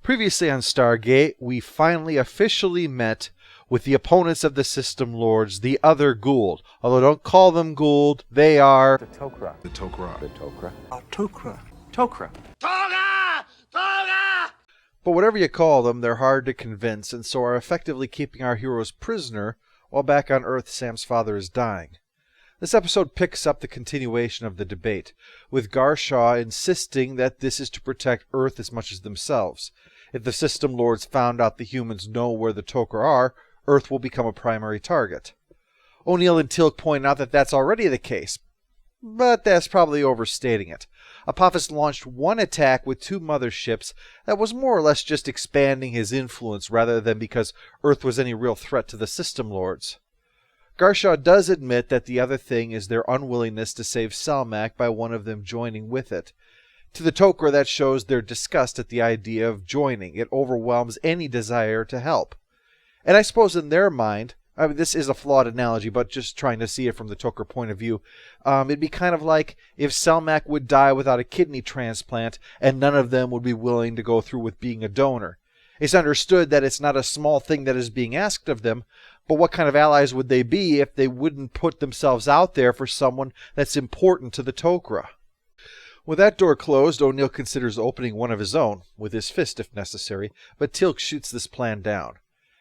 Previously on Stargate, we finally officially met with the opponents of the System Lords, the other Gould. Although don't call them Gould, they are... The Tok'ra. The Tok'ra. The Tok'ra. Tok'ra. Tok'ra. Tokra! Tokra! But whatever you call them, they're hard to convince, and so are effectively keeping our heroes prisoner, while back on Earth Sam's father is dying. This episode picks up the continuation of the debate, with Garshaw insisting that this is to protect Earth as much as themselves. If the System Lords found out the humans know where the Tok'ra are, Earth will become a primary target. O'Neill and Teal'c point out that that's already the case, but that's probably overstating it. Apophis launched one attack with two motherships that was more or less just expanding his influence rather than because Earth was any real threat to the System Lords. Garshaw does admit that the other thing is their unwillingness to save Salmak by one of them joining with it. To the Tok'ra, that shows their disgust at the idea of joining. It overwhelms any desire to help. And I suppose in their mind, I mean, this is a flawed analogy, but just trying to see it from the Tok'ra point of view, it'd be kind of like if Salmak would die without a kidney transplant and none of them would be willing to go through with being a donor. It's understood that it's not a small thing that is being asked of them, but what kind of allies would they be if they wouldn't put themselves out there for someone that's important to the Tok'ra? With that door closed, O'Neill considers opening one of his own, with his fist if necessary, but Teal'c shoots this plan down.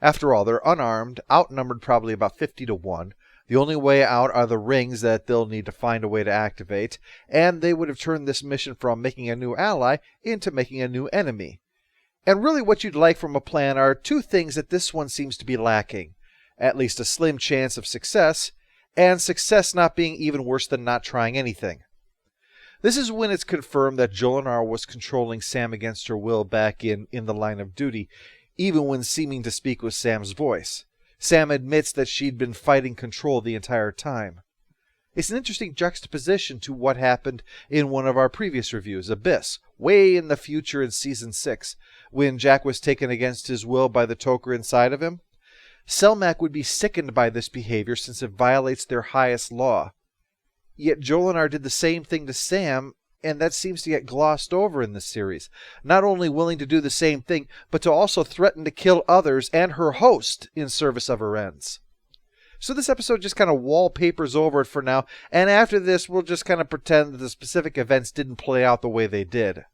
After all, they're unarmed, outnumbered probably about 50 to 1. The only way out are the rings that they'll need to find a way to activate, and they would have turned this mission from making a new ally into making a new enemy. And really what you'd like from a plan are two things that this one seems to be lacking. At least a slim chance of success, and success not being even worse than not trying anything. This is when it's confirmed that Jolinar was controlling Sam against her will back in the line of duty, even when seeming to speak with Sam's voice. Sam admits that she'd been fighting control the entire time. It's an interesting juxtaposition to what happened in one of our previous reviews, Abyss, way in the future in Season 6, when Jack was taken against his will by the Tok'ra inside of him. Selmak would be sickened by this behavior since it violates their highest law. Yet Jolinar did the same thing to Sam, and that seems to get glossed over in this series. Not only willing to do the same thing, but to also threaten to kill others and her host in service of her ends. So this episode just kind of wallpapers over it for now, and after this we'll just kind of pretend that the specific events didn't play out the way they did.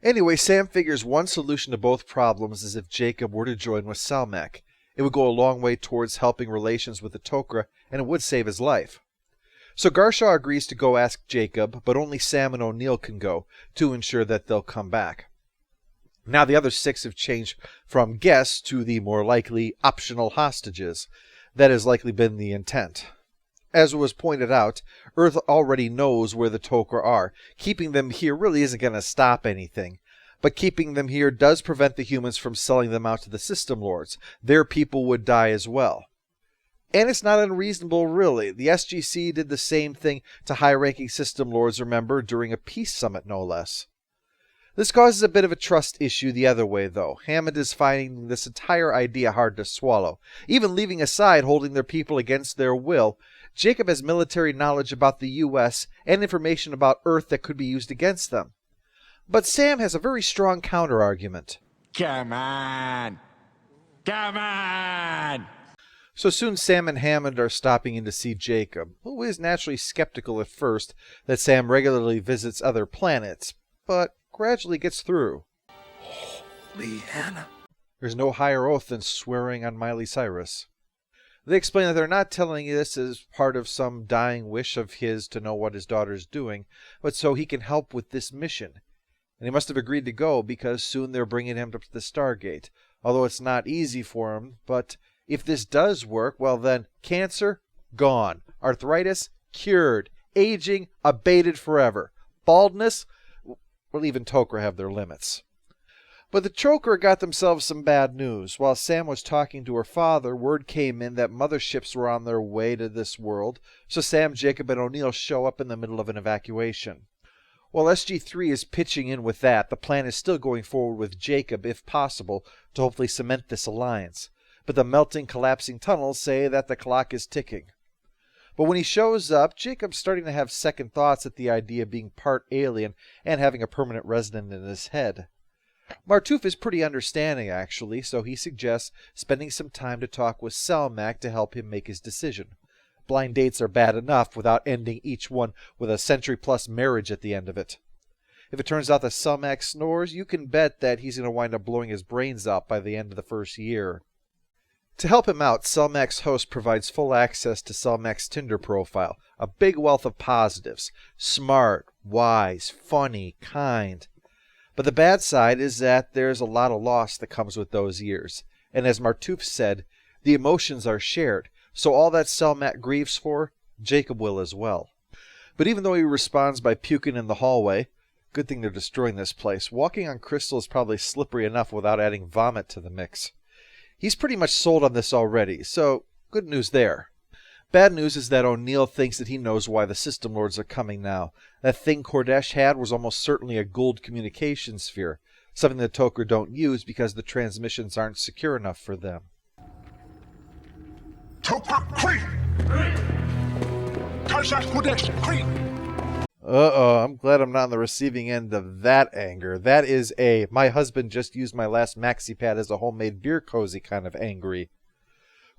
Anyway, Sam figures one solution to both problems is if Jacob were to join with Salmak. It would go a long way towards helping relations with the Tok'ra, and it would save his life. So Garshaw agrees to go ask Jacob, but only Sam and O'Neill can go, to ensure that they'll come back. Now the other 6 have changed from guests to the more likely optional hostages. That has likely been the intent. As was pointed out, Earth already knows where the Tok'ra are. Keeping them here really isn't going to stop anything. But keeping them here does prevent the humans from selling them out to the System Lords. Their people would die as well. And it's not unreasonable, really. The SGC did the same thing to high-ranking System Lords, remember, during a peace summit, no less. This causes a bit of a trust issue the other way, though. Hammond is finding this entire idea hard to swallow. Even leaving aside holding their people against their will, Jacob has military knowledge about the U.S. and information about Earth that could be used against them. But Sam has a very strong counter-argument. Come on! Come on! So soon Sam and Hammond are stopping in to see Jacob, who is naturally skeptical at first that Sam regularly visits other planets, but gradually gets through. Holy Hannah. There's no higher oath than swearing on Miley Cyrus. They explain that they're not telling this as part of some dying wish of his to know what his daughter's doing, but so he can help with this mission. And he must have agreed to go because soon they're bringing him to the Stargate, although it's not easy for him, but if this does work, well then, cancer, gone. Arthritis, cured. Aging, abated forever. Baldness, well, even Tok'ra have their limits. But the Tok'ra got themselves some bad news. While Sam was talking to her father, word came in that motherships were on their way to this world, so Sam, Jacob, and O'Neill show up in the middle of an evacuation. While SG-3 is pitching in with that, the plan is still going forward with Jacob, if possible, to hopefully cement this alliance. But the melting, collapsing tunnels say that the clock is ticking. But when he shows up, Jacob's starting to have second thoughts at the idea of being part alien and having a permanent resident in his head. Martouf is pretty understanding, actually, so he suggests spending some time to talk with Selmak to help him make his decision. Blind dates are bad enough without ending each one with a century-plus marriage at the end of it. If it turns out that Selmak snores, you can bet that he's going to wind up blowing his brains out by the end of the first year. To help him out, Selmak's host provides full access to Selmak's Tinder profile, a big wealth of positives. Smart, wise, funny, kind. But the bad side is that there's a lot of loss that comes with those years. And as Martouf said, the emotions are shared, so all that Selmak grieves for, Jacob will as well. But even though he responds by puking in the hallway, good thing they're destroying this place, walking on crystal is probably slippery enough without adding vomit to the mix. He's pretty much sold on this already, so good news there. Bad news is that O'Neill thinks that he knows why the System Lords are coming now. That thing Kordesh had was almost certainly a gold communication sphere, something the Tok'ra don't use because the transmissions aren't secure enough for them. Tokra Creek! Karshat Kodesh Creek! Uh-oh, I'm glad I'm not on the receiving end of that anger. That is a, my husband just used my last maxi pad as a homemade beer cozy kind of angry.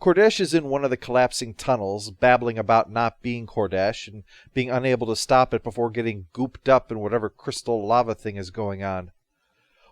Kordesh is in one of the collapsing tunnels, babbling about not being Kordesh and being unable to stop it before getting gooped up in whatever crystal lava thing is going on.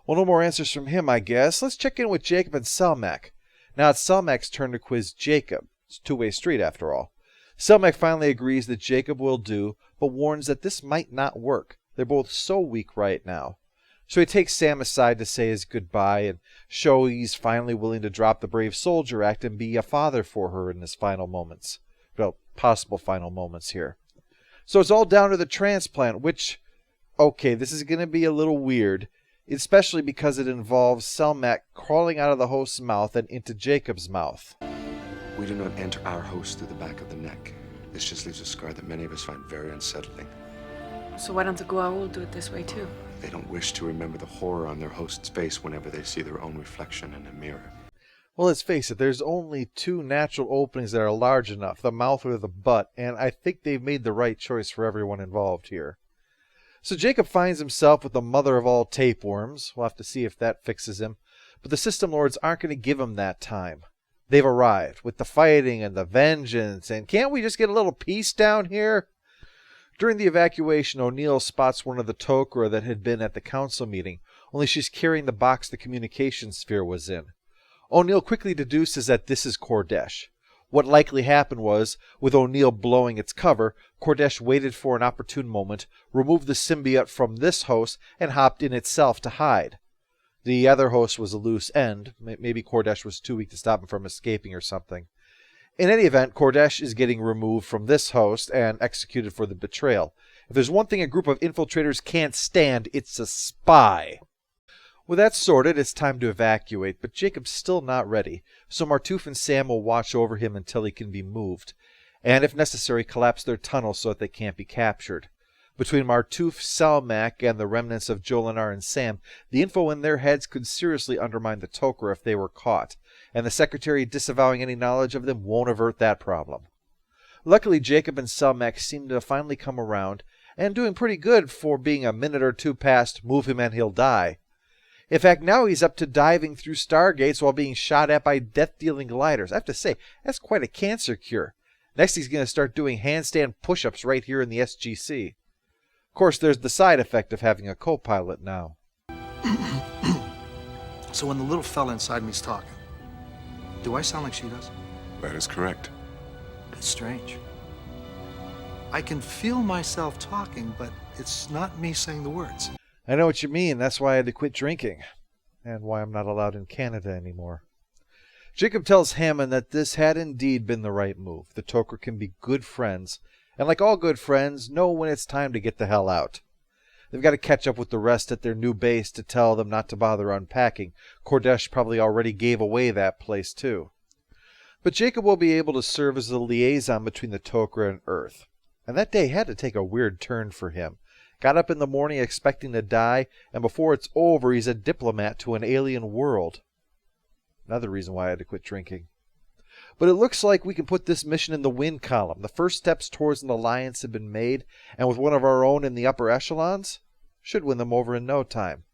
Well, no more answers from him, I guess. Let's check in with Jacob and Selmak. Now it's Selmak's turn to quiz Jacob. It's a two-way street, after all. Selmak finally agrees that Jacob will do, but warns that this might not work. They're both so weak right now. So he takes Sam aside to say his goodbye and show he's finally willing to drop the brave soldier act and be a father for her in his final moments. Well, possible final moments here. So it's all down to the transplant, which, okay, this is going to be a little weird, especially because it involves Selmak crawling out of the host's mouth and into Jacob's mouth. We do not enter our host through the back of the neck. This just leaves a scar that many of us find very unsettling. So why don't the Goa'uld do it this way too? They don't wish to remember the horror on their host's face whenever they see their own reflection in a mirror. Well, let's face it, there's only two natural openings that are large enough, the mouth or the butt, and I think they've made the right choice for everyone involved here. So Jacob finds himself with the mother of all tapeworms. We'll have to see if that fixes him. But the System Lords aren't going to give him that time. They've arrived, with the fighting and the vengeance, and can't we just get a little peace down here? During the evacuation, O'Neill spots one of the Tok'ra that had been at the council meeting, only she's carrying the box the communication sphere was in. O'Neill quickly deduces that this is Kordesh. What likely happened was, with O'Neill blowing its cover, Kordesh waited for an opportune moment, removed the symbiote from this host, and hopped in itself to hide. The other host was a loose end. Maybe Kordesh was too weak to stop him from escaping or something. In any event, Kordesh is getting removed from this host and executed for the betrayal. If there's one thing a group of infiltrators can't stand, it's a spy. With that sorted, it's time to evacuate, but Jacob's still not ready, so Martouf and Sam will watch over him until he can be moved, and if necessary, collapse their tunnel so that they can't be captured. Between Martouf, Selmak, and the remnants of Jolinar and Sam, the info in their heads could seriously undermine the Tok'ra if they were caught, and the Secretary disavowing any knowledge of them won't avert that problem. Luckily, Jacob and Selmak seem to have finally come around, and doing pretty good for being a minute or two past move him and he'll die. In fact, now he's up to diving through Stargates while being shot at by death-dealing gliders. I have to say, that's quite a cancer cure. Next he's going to start doing handstand push-ups right here in the SGC. Of course, there's the side effect of having a co-pilot now. So when the little fella inside me's talking, do I sound like she does? That is correct. That's strange. I can feel myself talking, but it's not me saying the words. I know what you mean. That's why I had to quit drinking. And why I'm not allowed in Canada anymore. Jacob tells Hammond that this had indeed been the right move. The Tok'ra can be good friends, and like all good friends, know when it's time to get the hell out. They've got to catch up with the rest at their new base to tell them not to bother unpacking. Kordesh probably already gave away that place too. But Jacob will be able to serve as the liaison between the Tok'ra and Earth. And that day had to take a weird turn for him. Got up in the morning expecting to die, and before it's over he's a diplomat to an alien world. Another reason why I had to quit drinking. But it looks like we can put this mission in the win column. The first steps towards an alliance have been made, and with one of our own in the upper echelons, should win them over in no time.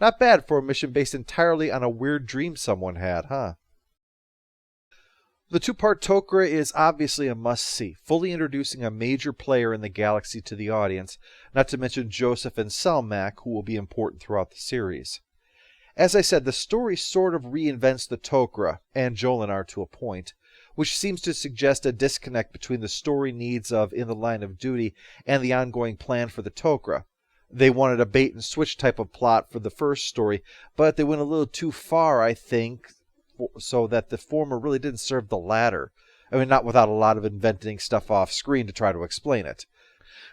Not bad for a mission based entirely on a weird dream someone had, huh? The two-part Tok'ra is obviously a must-see, fully introducing a major player in the galaxy to the audience, not to mention Joseph and Selmak, who will be important throughout the series. As I said, the story sort of reinvents the Tok'ra, and Jolinar to a point, which seems to suggest a disconnect between the story needs of In the Line of Duty and the ongoing plan for the Tok'ra. They wanted a bait-and-switch type of plot for the first story, but they went a little too far, I think, so that the former really didn't serve the latter. I mean, not without a lot of inventing stuff off screen to try to explain it.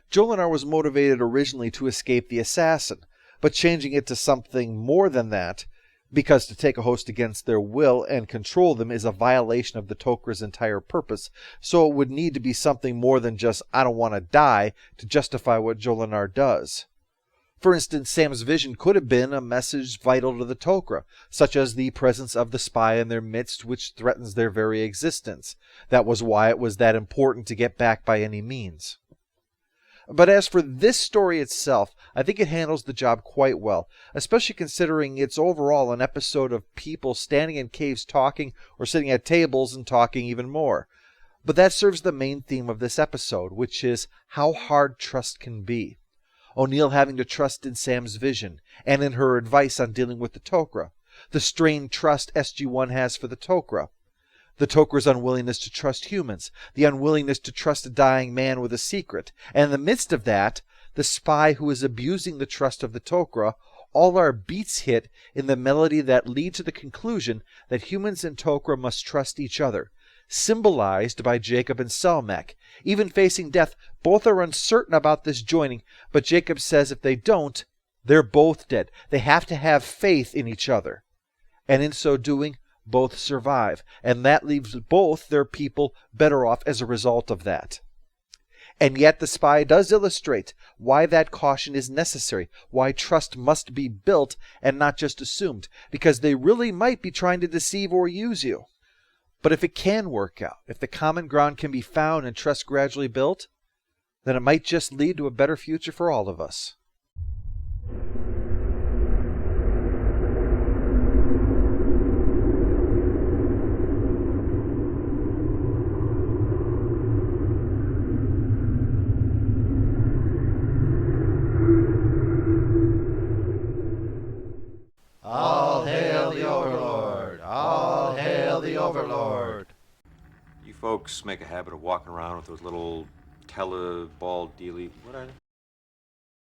Jolinar was motivated originally to escape the assassin, but changing it to something more than that, because to take a host against their will and control them is a violation of the Tokra's entire purpose, so it would need to be something more than just "I don't want to die" to justify what Jolinar does. For instance, Sam's vision could have been a message vital to the Tok'ra, such as the presence of the spy in their midst which threatens their very existence. That was why it was that important to get back by any means. But as for this story itself, I think it handles the job quite well, especially considering it's overall an episode of people standing in caves talking or sitting at tables and talking even more. But that serves the main theme of this episode, which is how hard trust can be. O'Neill having to trust in Sam's vision, and in her advice on dealing with the Tok'ra, the strained trust SG-1 has for the Tok'ra, the Tokra's unwillingness to trust humans, the unwillingness to trust a dying man with a secret, and in the midst of that, the spy who is abusing the trust of the Tok'ra. All our beats hit in the melody that lead to the conclusion that humans and Tok'ra must trust each other, symbolized by Jacob and Selmak. Even facing death, both are uncertain about this joining, but Jacob says if they don't, they're both dead. They have to have faith in each other. And in so doing, both survive, and that leaves both their people better off as a result of that. And yet the spy does illustrate why that caution is necessary, why trust must be built and not just assumed, because they really might be trying to deceive or use you. But if it can work out, if the common ground can be found and trust gradually built, then it might just lead to a better future for all of us. All hail the Overlord! All hail the Overlord! You folks make a habit of walking around with those little teleball dealy. What are they?